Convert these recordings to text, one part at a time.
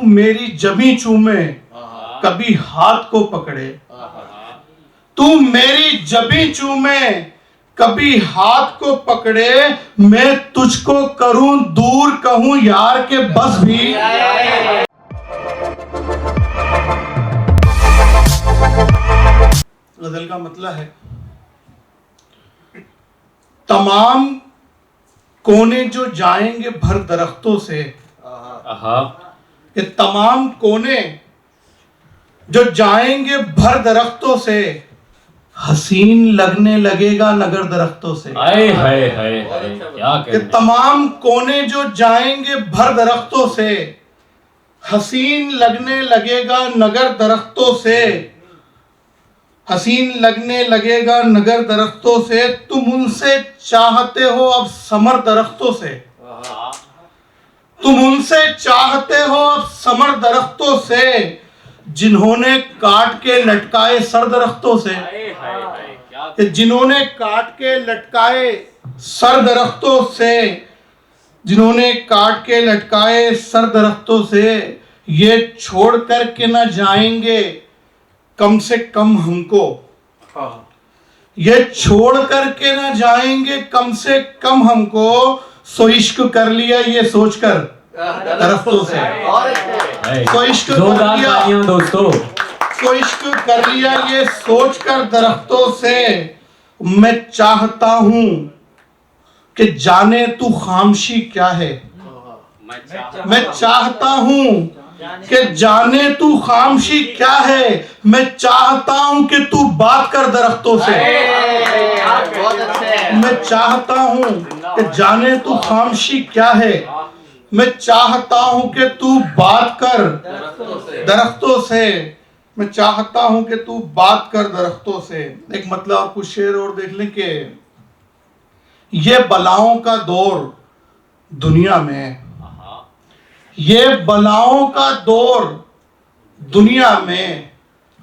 मेरी जमी चूमे कभी हाथ को पकड़े, तू मेरी जबी चूमे कभी हाथ को पकड़े, मैं तुझको करूं दूर कहूं यार के बस भी। गजल का मतलब है तमाम कोने जो जाएंगे भर दरख्तों से, ये तमाम कोने जो जाएंगे भर दरख्तों से, हसीन लगने लगेगा नगर दरख्तों से। हाय हाय हाय हाय, क्या ये तमाम कोने जो जाएंगे भर दरख्तों से, हसीन लगने लगेगा नगर दरख्तों से, हसीन लगने लगेगा नगर दरख्तों से, तुम उनसे चाहते हो अब समर दरख्तों से, तुम उनसे चाहते हो अब समर दरख्तों से, जिन्होंने काट के लटकाए सर दरख्तों से, जिन्होंने काट के लटकाए सर दरख्तों से, जिन्होंने काट के लटकाए सर दरख्तों से, ये छोड़ कर के न जाएंगे कम से कम हमको, ये छोड़ कर के न जाएंगे कम से कम हमको, सो इश्क कर लिया ये सोचकर दरख्तों से, सो इश्क कर लिया दोस्तों, सो इश्क कर लिया ये सोचकर दरख्तों से, मैं चाहता हूं कि जाने तू खामशी क्या है, मैं चाहता हूं कि जाने तू खामशी क्या है, मैं चाहता हूं कि तू बात कर दरख्तों से, मैं चाहता हूं कि जाने तू खामशी क्या है, मैं चाहता हूं कि तू बात कर दरख्तों से, मैं चाहता हूं कि तू बात कर दरख्तों से। एक मतलब आप कुछ शेर और देख लें कि ये बलाओं का दौर दुनिया में, ये बलाओं का दौर दुनिया में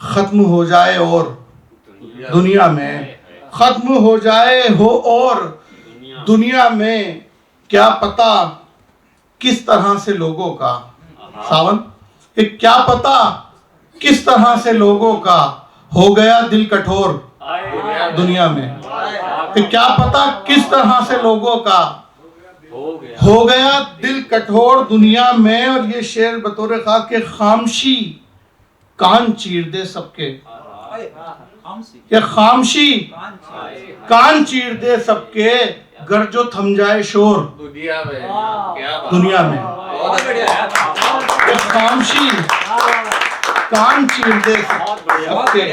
खत्म हो जाए और दुनिया में खत्म हो जाए हो, और दुनिया में क्या पता किस तरह से लोगों का, सावन कि क्या पता किस तरह से लोगों का हो गया दिल कठोर दुनिया में, कि क्या पता किस तरह से लोगों का हो गया दिल कठोर दुनिया में। और ये शेर बतौर खास के खामशी कान चीर दे सबके, ये खामशी कान चीर दे सबके, गर जो थम जाए शोर दुनिया में, ये खामशी कान चीर दे सबके,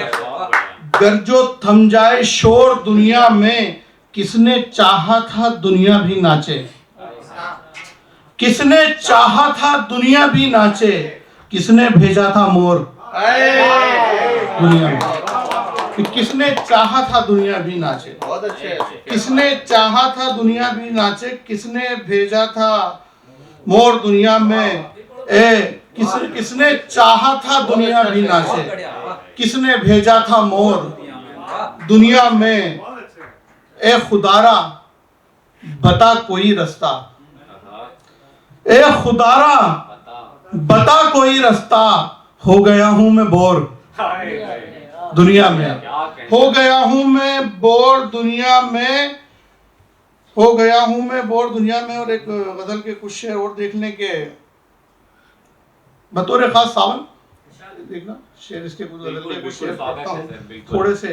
गर जो थम जाए शोर दुनिया में। किसने चाहा था दुनिया भी नाचे, किसने चाहा था दुनिया भी नाचे, किसने भेजा था मोर दुनिया में, किसने चाहा था दुनिया भी नाचे, किसने चाहा था दुनिया भी नाचे, किसने भेजा था मोर दुनिया में, किसने चाहा था दुनिया भी नाचे, किसने भेजा था मोर दुनिया में। ए खुदारा बता कोई रास्ता, ए खुदारा बता कोई रास्ता, हो गया हूं मैं बोर दुनिया में, हो गया हूं मैं बोर दुनिया में, हो गया हूं मैं बोर दुनिया में। और एक गजल के कुछ शेर और देखने के बतौर खास सावन देखना शेर, इसके गजल के कुछ शेर पढ़ता हूं, थोड़े से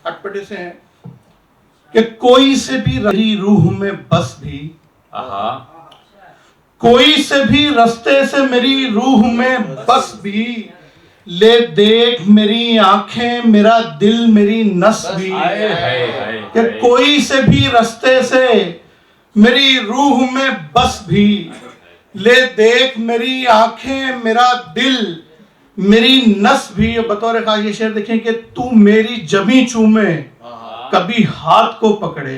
अटपटे से हैं कि कोई से भी रही रूह में बस भी, कोई से भी रास्ते से मेरी रूह में बस भी, ले देख मेरी आंखें मेरा दिल मेरी नस भी, कि कोई से भी रास्ते से मेरी रूह में बस भी, ले देख मेरी आंखें मेरा दिल मेरी नस भी। बतौर खास ये शेर देखें कि तू मेरी जमी चूमे कभी हाथ को पकड़े,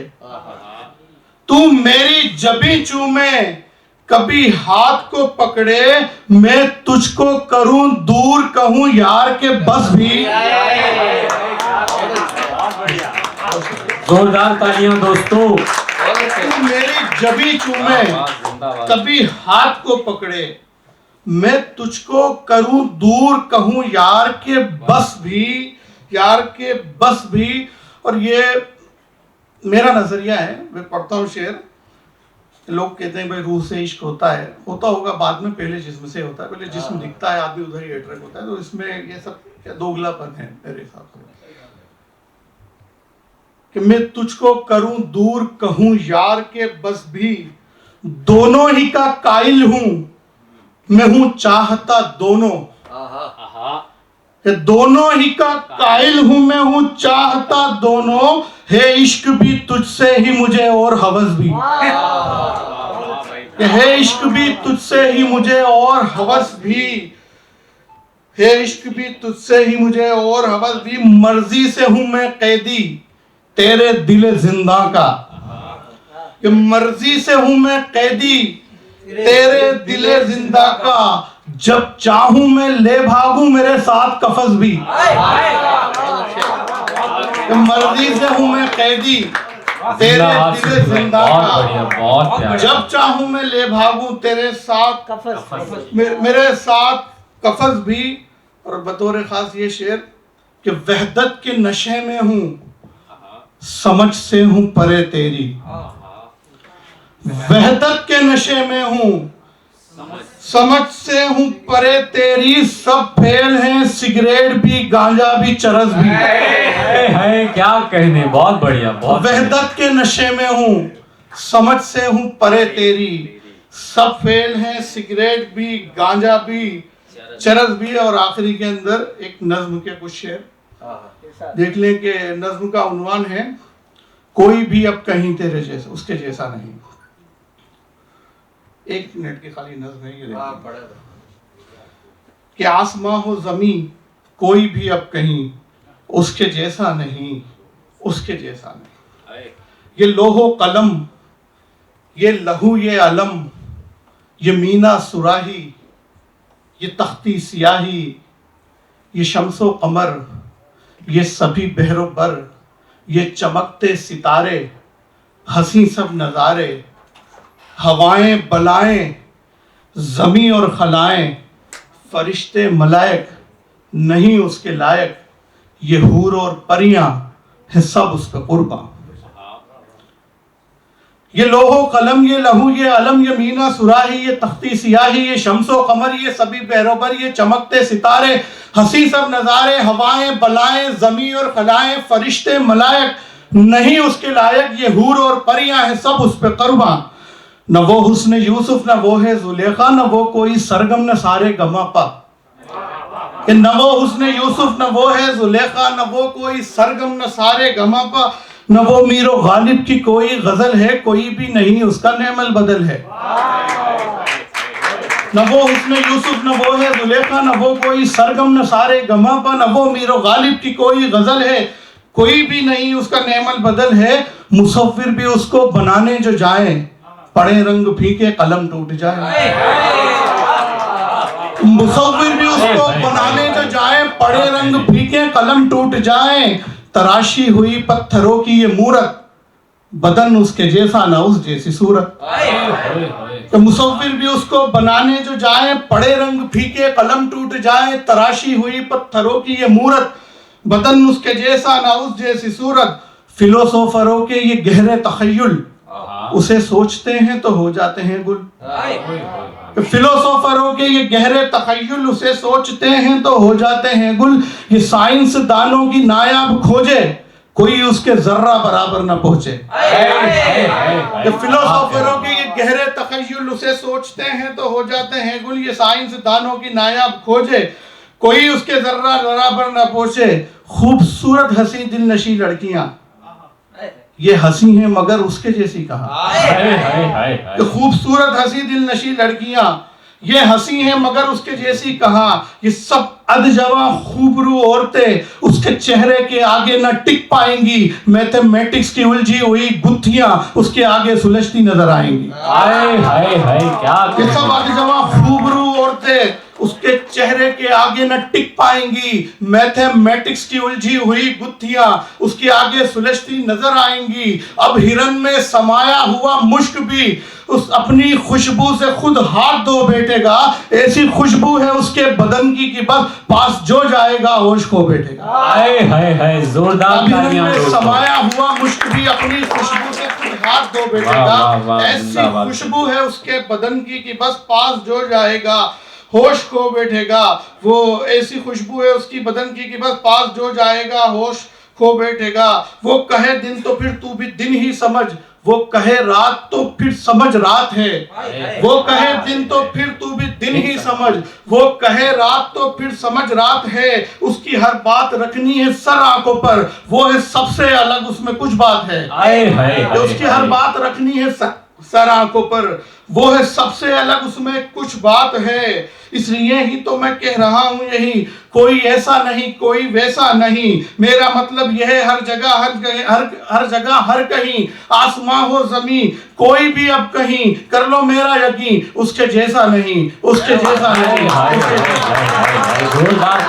तू मेरी जबी चूमे कभी हाथ को पकड़े, मैं तुझको करूं दूर कहूं यार के बस भी। जोरदार तालियां दोस्तों। तू मेरी जबी चूमे कभी हाथ को पकड़े, मैं तुझको करूं दूर, कहूं यार के बस भी, यार के बस भी। और ये मेरा नजरिया है, मैं पढ़ता हूँ शेर। लोग कहते हैं भाई रूह से इश्क होता है, होता होगा बाद में, पहले जिस्म से होता है। पहले जिस्म दिखता है, आदमी उधर ही अट्रैक्ट होता है। तो इसमें ये सब क्या दोगलापन है मेरे हिसाब से, कि मैं तुझको करूं दूर, कहूं यार के बस भी, दोनों ही का कायल हूं मैं, हूं चाहता दोनों। दोनों ही का कायल हूं मैं, हूं चाहता दोनों। है इश्क भी तुझसे ही मुझे और हवस भी, है इश्क भी तुझसे ही मुझे और हवस भी, है इश्क भी तुझसे ही मुझे और हवस भी। मर्जी से हूं मैं कैदी तेरे दिल जिंदा का, कि मर्जी से हूं मैं कैदी तेरे दिल जिंदा का। जब चाहूं मैं ले भागूं मेरे साथ कफस भी, कि मर्जी से हूं मैं कैदी तेरे दिल जिंदा का। जब चाहूं मैं ले भागूं तेरे साथ कफस, मेरे साथ कफस भी। और बतौर खास ये शेर कि वहदत के नशे में हूं, समझ से हूं परे तेरी। वहदत के नशे में हूं, समझ से हूं परे तेरी। सब फेल हैं, सिगरेट भी, गांजा भी, चरस भी। है क्या कहने, बहुत बढ़िया, बहुत। वहदत के नशे में हूं, समझ से हूं परे तेरी। सब फेल हैं, सिगरेट भी, गांजा भी, चरस भी। और आखिरी के अंदर एक नज्म के कुछ शेर देख लें कि नज्म का उन्वान है कोई भी अब कहीं तेरे जैसा, उसके जैसा नहीं। 1 मिनट की खाली नज्म है ये, कि आसमां हो जमी कोई भी अब कहीं उसके जैसा नहीं, उसके जैसा नहीं। ये लोहो कलम, ये लहू, ये अलम, ये मीना सुराही, ये तख्ती सियाही, ये शम्सो कमर, ये सभी बहरो बर, ये चमकते सितारे, हंसी सब नज़ारे, हवाएं बलाएं, जमी और खलाएं, फरिश्ते मलाइक नहीं उसके लायक, ये हूर और परियां हैं सब उस पर कुर्बान। ये लोहो कलम, ये लहू, ये अलम, ये मीना सुराही, ये तख्ती सियाही, ये शम्सो कमर, ये सभी बहरोबर, ये चमकते सितारे, हंसी सब नज़ारे, हवाएं बलाएं, जमी और खलाएं, फरिश्ते मलाइक नहीं उसके लायक, ये हूर और परियां हैं सब उस पे कुर्बान। न वो हुस्न यूसुफ, न वो है जुलेखा, न वो कोई सरगम, न सारे गमा पा। कि न वो हुस्न यूसुफ, न वो है जुलेखा, न वो कोई सरगम, न सारे गमा पा। न वो मीरो गालिब की कोई गजल है, कोई भी नहीं उसका नेमल बदल है। न वो हुस्न यूसुफ, न वो है जुलेखा, न वो कोई सरगम, न सारे गमा पा। न वो मीरो गालिब की कोई गजल है, कोई भी नहीं उसका नेमल बदल है। मुसव्विर भी उसको बनाने जो जाए, पड़े रंग फीके कलम टूट जाए। मुसव्विर भी उसको बनाने जो जाए, पड़े रंग फीके कलम टूट जाए। तराशी हुई पत्थरों की ये मूरत, बदन उसके जैसा ना उस जैसी सूरत। तो मुसव्विर भी उसको बनाने जो जाए, पड़े रंग फीके कलम टूट जाए। तराशी हुई पत्थरों की ये मूरत, बदन उसके जैसा ना उस जैसी सूरत। फिलोसोफरों के ये गहरे तखय्युल, उसे सोचते हैं तो हो जाते हैं गुल। फिलोसोफरों के ये गहरे तखय्युल, उसे सोचते हैं तो हो जाते हैं गुल। ये साइंस दानों की नायाब खोजे, कोई उसके जर्रा बराबर न पहुंचे। फिलोसोफरों के ये गहरे तखय्युल, उसे सोचते हैं तो हो जाते हैं गुल। ये साइंस दानों की नायाब खोजे, कोई उसके जर्रा बराबर न पहुंचे। खूबसूरत हंसी दिल नशी लड़कियां, ये हंसी हैं मगर उसके जैसी कहा। खूबसूरत हंसी दिल नशी लड़कियां, ये हंसी हैं मगर उसके जैसी कहा। ये सब अधजवा खूबरू औरतें उसके चेहरे के आगे न टिक पाएंगी। मैथमेटिक्स की उलझी हुई गुत्थियां उसके आगे सुलझती नजर आएंगी। हाय हाय हाय, क्या ये सब अधजवा खूबरू औरतें उसके चेहरे के आगे न टिक पाएंगी। मैथमेटिक्स की उलझी हुई गुत्थियां उसके आगे सुलझती नजर आएंगी। अब हिरन में समाया हुआ मुश्क भी उस अपनी खुशबू से खुद हाथ धो बैठेगा। ऐसी खुशबू है उसके बदन की कि बस पास जो जाएगा होश खो बैठेगा। हाय हाय हाय, जोरदार अब हिरन तालियां में दोस्तों। समाया हुआ मुश्क भी अपनी खुशबू से खुद हाथ धो वाह, बैठेगा। वाह, ऐसी जिंदाबाद। खुशबू है उसके बदन की कि बस पास जो जाएगा होश खो बैठेगा। वो ऐसी खुशबू है उसकी बदन की कि बस पास जो जाएगा होश खो बैठेगा। वो कहे दिन तो फिर तू भी दिन ही समझ, वो कहे रात तो फिर समझ रात है। वो कहे दिन तो फिर तू भी दिन ही समझ, वो कहे रात तो फिर समझ रात है। उसकी हर बात रखनी है सर आंखों पर, वो है सबसे अलग उसमें कुछ बात है। हाय हाय हाय, उसकी हर बात रखनी है सर आंखों पर, वो है सबसे अलग उसमें कुछ बात है। इसलिए ही तो मैं कह रहा हूं यही, कोई ऐसा नहीं कोई वैसा नहीं। मेरा मतलब यह है हर जगह हर कहीं, आसमां हो जमीन कोई भी अब कहीं, कर लो मेरा यकीन उसके जैसा नहीं, उसके जैसा नहीं, उसके जैसा नहीं। जोरदार